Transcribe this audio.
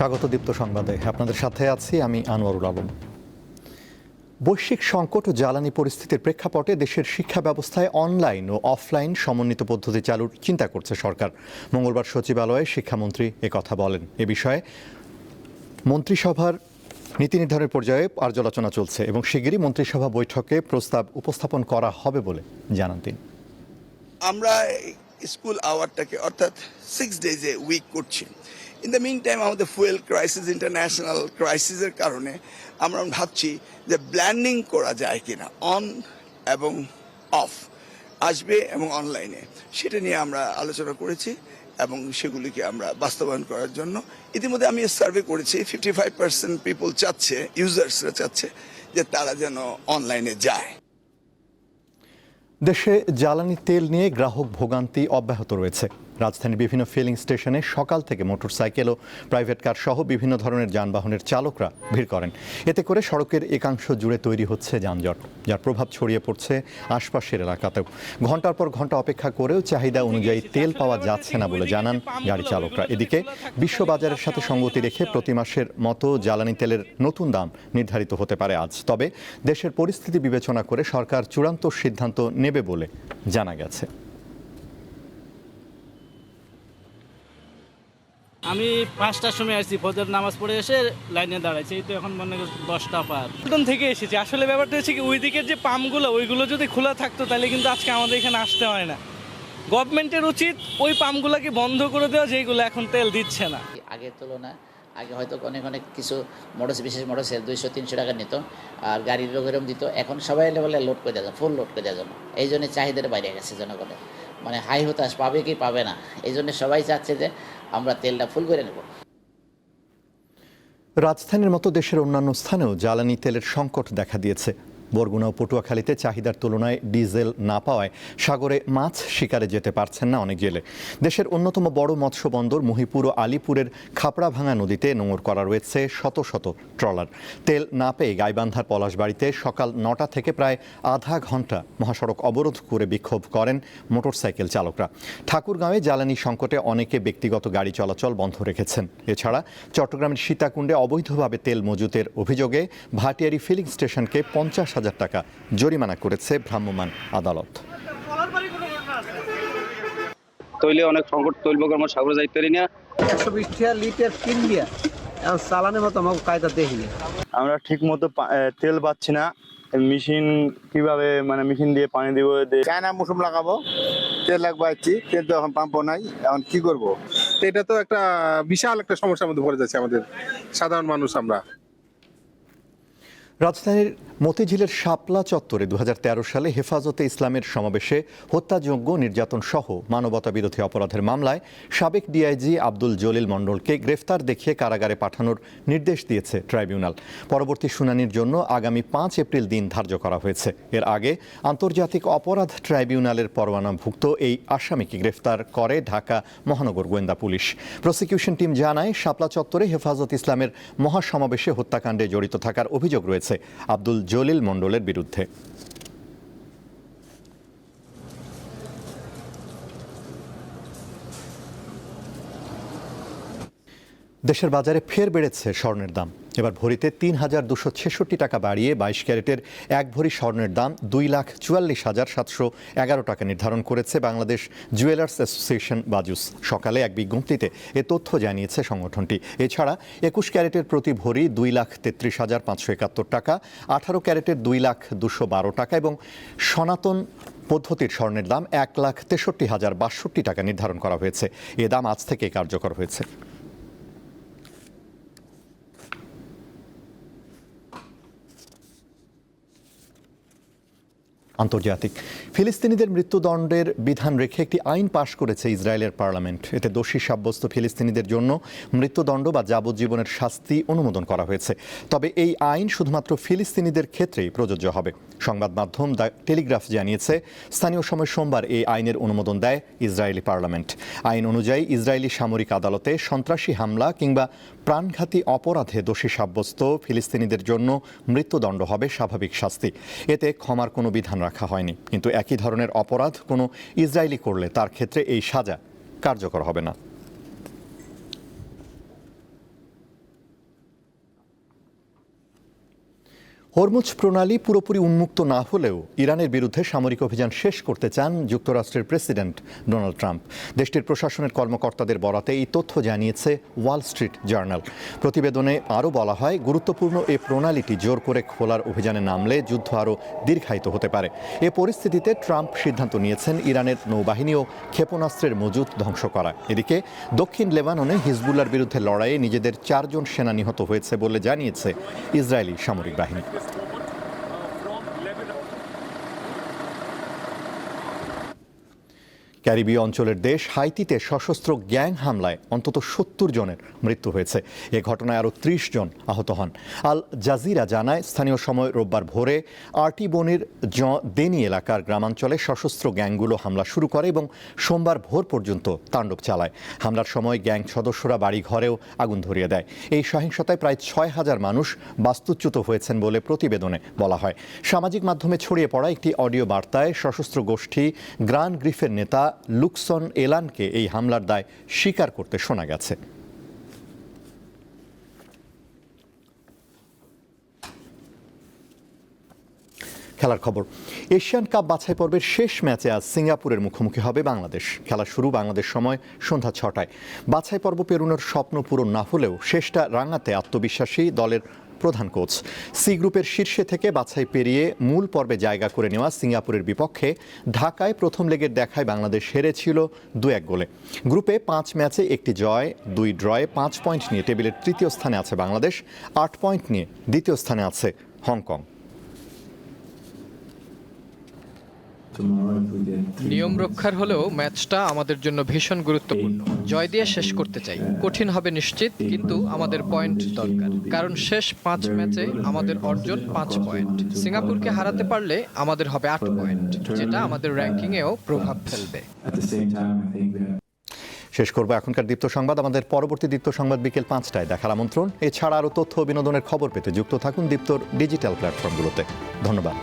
স্বাগত দীপ্ত সংবাদে আপনাদের সাথে আছি আমি আনোয়ারুল আলম। বৈশ্বিক সংকট ও জ্বালানি পরিস্থিতির প্রেক্ষাপটে দেশের শিক্ষা ব্যবস্থায় অনলাইন ও অফলাইন সমন্বিত পদ্ধতি চালুর চিন্তা করছে সরকার। মঙ্গলবার সচিবালয়ে শিক্ষামন্ত্রী একথা বলেন। এ বিষয়ে মন্ত্রিসভার নীতি নির্ধারণের পর্যায়ে পর্যালোচনা চলছে এবং শিগগিরই মন্ত্রিসভা বৈঠকে প্রস্তাব উপস্থাপন করা হবে বলে জানান তিনি। আমরা স্কুল আওয়ারটাকে অর্থাৎ 6 ডেজে উইক করছি। ইন দ্য মিন টাইম আমাদের ফুয়েল ক্রাইসিস, ইন্টারন্যাশনাল ক্রাইসিসের কারণে আমরা ভাবছি যে ব্ল্যান্ডিং করা যায় কিনা, অন এবং অফ আসবে এবং অনলাইনে, সেটা নিয়ে আমরা আলোচনা করেছি এবং সেগুলিকে আমরা বাস্তবায়ন করার জন্য ইতিমধ্যে আমি সার্ভে করেছি। 55% পিপল চাচ্ছে, ইউজার্সরা চাচ্ছে যে তারা যেন অনলাইনে যায়। দেশে জ্বালানি তেল নিয়ে গ্রাহক ভোগান্তি অব্যাহত রয়েছে। রাজধানীর বিভিন্ন ফিলিং স্টেশনে সকাল থেকে মোটরসাইকেল ও প্রাইভেট কার সহ বিভিন্ন ধরনের যানবাহনের চালকরা ভিড় করেন। এতে করে সড়কের একাংশ জুড়ে তৈরি হচ্ছে যানজট, যার প্রভাব ছড়িয়ে পড়ছে আশপাশের এলাকাতেও। ঘন্টার পর ঘন্টা অপেক্ষা করেও চাহিদা অনুযায়ী তেল পাওয়া যাচ্ছে না বলে জানান গাড়ি চালকরা। এদিকে বিশ্ববাজারের সাথে সঙ্গতি রেখে প্রতি মাসের মতো জ্বালানি তেলের নতুন দাম নির্ধারিত হতে পারে আজ। তবে দেশের পরিস্থিতি বিবেচনা করে সরকার চূড়ান্ত সিদ্ধান্ত নেবে বলে জানা গেছে। আমি 5টার সময় আসছি, ফজর নামাজ পড়ে এসে লাইনে দাঁড়াইছি। এই তো এখন মনে করি 10টা পার পল্টন থেকে এসেছি। আসলে ব্যাপারটা হচ্ছে কি, ওই দিকের যে পাম্পগুলো ওইগুলো যদি খোলা থাকতো তাহলে কিন্তু আজকে আমাদের এখানে আসতে হয় না। গভর্নমেন্টের উচিত ওই পাম্পগুলোকে বন্ধ করে দেওয়া যেগুলো এখন তেল দিচ্ছে না। আগের তুলনায় আগে হয়তো অনেক কিছু বিশেষ মোটরসাইকেল 200-300 টাকা নিত, আর গাড়ির লোক এরকম দিত। এখন সবাই লেভেলে লোড করে দেওয়া যায়, ফুল লোড করে দেওয়ার জন্য। এই জন্য চাহিদার বাইরে গেছে জনগণের, মানে হাই হতাশ, পাবে কি পাবে না। এই জন্য সবাই চাচ্ছে যে আমরা তেলটা ফুল করে নেব। রাজধানীর মতো দেশের অন্যান্য স্থানেও জ্বালানি তেলের সংকট দেখা দিয়েছে। বরগুনা ও পটুয়াখালীতে চাহিদার তুলনায় ডিজেল না পাওয়ায় সাগরে মাছ শিকারে যেতে পারছেন না অনেক জেলে। দেশের অন্যতম বড় মৎস্য বন্দর মহিপুর ও আলিপুরের খাপড়াভাঙা নদীতে নোঙর করা রয়েছে শত শত ট্রলার। তেল না পেয়ে গাইবান্ধার পলাশবাড়িতে সকাল 9টা থেকে প্রায় আধা ঘন্টা মহাসড়ক অবরোধ করে বিক্ষোভ করেন মোটরসাইকেল চালকরা। ঠাকুরগাঁওয়ে জ্বালানি সংকটে অনেকে ব্যক্তিগত গাড়ি চলাচল বন্ধ রেখেছেন। এছাড়া চট্টগ্রামের সীতাকুণ্ডে অবৈধভাবে তেল মজুতের অভিযোগে ভাটিয়ারি ফিলিং স্টেশনকে 50,000 টাকা জরিমানা করেছে ভ্রাম্যমাণ আদালত। তৈলে অনেক সংকট, তৈল কর্ম সাগরে যাইতে পারি না। 120 টাকা লিটার কিনলিয়া এখন চালানের মতো আমার কায়দা দেখিনি। আমরা ঠিক মতো তেল পাচ্ছি না। মেশিন কিভাবে, মানে মেশিন দিয়ে পানি দিব, চায়না মৌসুম লাগাবো, তেল লাগবে কিন্তু এখন পাম্পও নাই, এখন কি করব? এটা তো একটা বিশাল একটা সমস্যার মধ্যে পড়ে যাচ্ছে আমাদের সাধারণ মানুষ। আমরা রাজধানীর মতিঝিলের শাপলা চত্বরে 2013 সালে হেফাজতে ইসলামের সমাবেশে হত্যাযজ্ঞ, নির্যাতন সহ মানবতা বিরোধী অপরাধের মামলায় সাবেক ডিআইজি আব্দুল জলিল মণ্ডলকে গ্রেফতার দেখিয়ে কারাগারে পাঠানোর নির্দেশ দিয়েছে ট্রাইব্যুনাল। পরবর্তী শুনানির জন্য আগামী 5 এপ্রিল দিন ধার্য করা হয়েছে। এর আগে আন্তর্জাতিক অপরাধ ট্রাইব্যুনালের পরোয়ানাভুক্ত এই আসামিকে গ্রেফতার করে ঢাকা মহানগর গোয়েন্দা পুলিশ। প্রসিকিউশন টিম জানায়, শাপলা চত্বরে হেফাজত ইসলামের মহাসমাবেশে হত্যাকাণ্ডে জড়িত থাকার অভিযোগ রয়েছে আব্দুল জলিল মণ্ডলের বিরুদ্ধে। দেশের বাজারে ফের বেড়েছে স্বর্ণের দাম। এবার ভরিতে 3,266 টাকা বাড়িয়ে 22 ক্যারেটের এক ভরি স্বর্ণের দাম 2,44,711 টাকা নির্ধারণ করেছে বাংলাদেশ জুয়েলার্স অ্যাসোসিয়েশন বাজুস। সকালে এক বিজ্ঞপ্তিতে এ তথ্য জানিয়েছে সংগঠনটি। এছাড়া 21 ক্যারেটের প্রতি ভরি 2,33,571 টাকা, 18 ক্যারেটের 2,02,12 টাকা এবং সনাতন পদ্ধতির স্বর্ণের দাম 1,63,062 টাকা নির্ধারণ করা হয়েছে। এ দাম আজ থেকে কার্যকর হয়েছে। আন্তর্জাতিক ফিলিস্তিনিদের মৃত্যুদণ্ডের বিধান রেখে একটি আইন পাশ করেছে ইসরায়েলের পার্লামেন্ট। এতে দোষী সাব্যস্ত ফিলিস্তিনিদের জন্য মৃত্যুদণ্ড বা যাবজ্জীবনের শাস্তি অনুমোদন করা হয়েছে। তবে এই আইন শুধুমাত্র ফিলিস্তিনিদের ক্ষেত্রেই প্রযোজ্য হবে। সংবাদ মাধ্যম দ্য টেলিগ্রাফ জানিয়েছে, স্থানীয় সময় সোমবার এই আইনের অনুমোদন দেয় ইসরায়েলি পার্লামেন্ট। আইন অনুযায়ী ইসরায়েলি সামরিক আদালতে সন্ত্রাসী হামলা কিংবা প্রাণঘাতী অপরাধে দোষী সাব্যস্ত ফিলিস্তিনিদের জন্য মৃত্যুদণ্ড হবে স্বাভাবিক শাস্তি। এতে ক্ষমার কোনো বিধান রাখা হয়নি, কিন্তু একই ধরনের অপরাধ কোনো ইসরায়েলি করলে তার ক্ষেত্রে এই সাজা কার্যকর হবে না। হরমুজ প্রণালী পুরোপুরি উন্মুক্ত না হলেও ইরানের বিরুদ্ধে সামরিক অভিযান শেষ করতে চান যুক্তরাষ্ট্রের প্রেসিডেন্ট ডোনাল্ড ট্রাম্প। দেশটির প্রশাসনের কর্মকর্তাদের বরাতে এই তথ্য জানিয়েছে ওয়াল স্ট্রিট জার্নাল। প্রতিবেদনে আরও বলা হয়, গুরুত্বপূর্ণ এই প্রণালীটি জোর করে খোলার অভিযানে নামলে যুদ্ধ আরও দীর্ঘায়িত হতে পারে। এ পরিস্থিতিতে ট্রাম্প সিদ্ধান্ত নিয়েছেন ইরানের নৌবাহিনী ও ক্ষেপণাস্ত্রের মজুত ধ্বংস করা। এদিকে দক্ষিণ লেবাননে হিজবুল্লাহর বিরুদ্ধে লড়াইয়ে নিজেদের 4 জন সেনা নিহত হয়েছে বলে জানিয়েছে ইসরায়েলি সামরিক বাহিনী। ক্যারিবীয় অঞ্চলের দেশ হাইতিতে সশস্ত্র গ্যাং হামলায় অন্তত 70 জনের মৃত্যু হয়েছে। এ ঘটনায় আরও 30 জন আহত হন। আল জাজিরা জানায়, স্থানীয় সময় রোববার ভোরে আর্টিবনির দেনি এলাকার গ্রামাঞ্চলে সশস্ত্র গ্যাংগুলো হামলা শুরু করে এবং সোমবার ভোর পর্যন্ত তাণ্ডব চালায়। হামলার সময় গ্যাং সদস্যরা বাড়ি ঘরেও আগুন ধরিয়ে দেয়। এই সহিংসতায় প্রায় 6000 মানুষ বাস্তুচ্যুত হয়েছেন বলে প্রতিবেদনে বলা হয়। সামাজিক মাধ্যমে ছড়িয়ে পড়া একটি অডিও বার্তায় সশস্ত্র গোষ্ঠী গ্রান গ্রিফের নেতা লুকসন এলানকে এই হামলার দায় স্বীকার করতে শোনা গেছে। খেলার খবর। এশিয়ান কাপ বাছাই পর্বের শেষ ম্যাচে আজ সিঙ্গাপুরের মুখোমুখি হবে বাংলাদেশ। খেলা শুরু বাংলাদেশ সময় সন্ধ্যা 6টায়। বাছাই পর্ব পেরোনোর স্বপ্ন পূরণ না হলেও শেষটা রাঙাতে আত্মবিশ্বাসী দলের প্রধান কোচ। সি গ্রুপের শীর্ষে থেকে বাছাই পেরিয়ে মূল পর্বে জায়গা করে নেওয়া সিঙ্গাপুরের বিপক্ষে ঢাকায় প্রথম লেগের দেখায় বাংলাদেশ হেরেছিল 2-1 গোলে। গ্রুপে 5 ম্যাচে 1টি জয়, 2 ড্রয়ে 5 পয়েন্ট নিয়ে টেবিলের তৃতীয় স্থানে আছে বাংলাদেশ। 8 পয়েন্ট নিয়ে দ্বিতীয় স্থানে আছে হংকং। নিয়ম রক্ষার হলেও ম্যাচটা আমাদের জন্য ভীষণ গুরুত্বপূর্ণ। জয় দিয়ে শেষ করতে চাই। কঠিন হবে নিশ্চিত, কিন্তু আমাদের পয়েন্ট দরকার, কারণ শেষ 5 ম্যাচে আমাদের অর্জন 5 পয়েন্ট। সিঙ্গাপুরকে হারাতে পারলে আমাদের হবে 8 পয়েন্ট, যেটা আমাদের র্যাঙ্কিংয়েও প্রভাব ফেলবে। শেষ করবো এখনকার দীপ্ত সংবাদ। আমাদের পরবর্তী দীপ্ত সংবাদ বিকেল 5টায় দেখার আমন্ত্রণ। এছাড়া আরও তথ্য ও বিনোদনের খবর পেতে যুক্ত থাকুন দীপ্তর ডিজিটাল প্ল্যাটফর্মগুলোতে। ধন্যবাদ।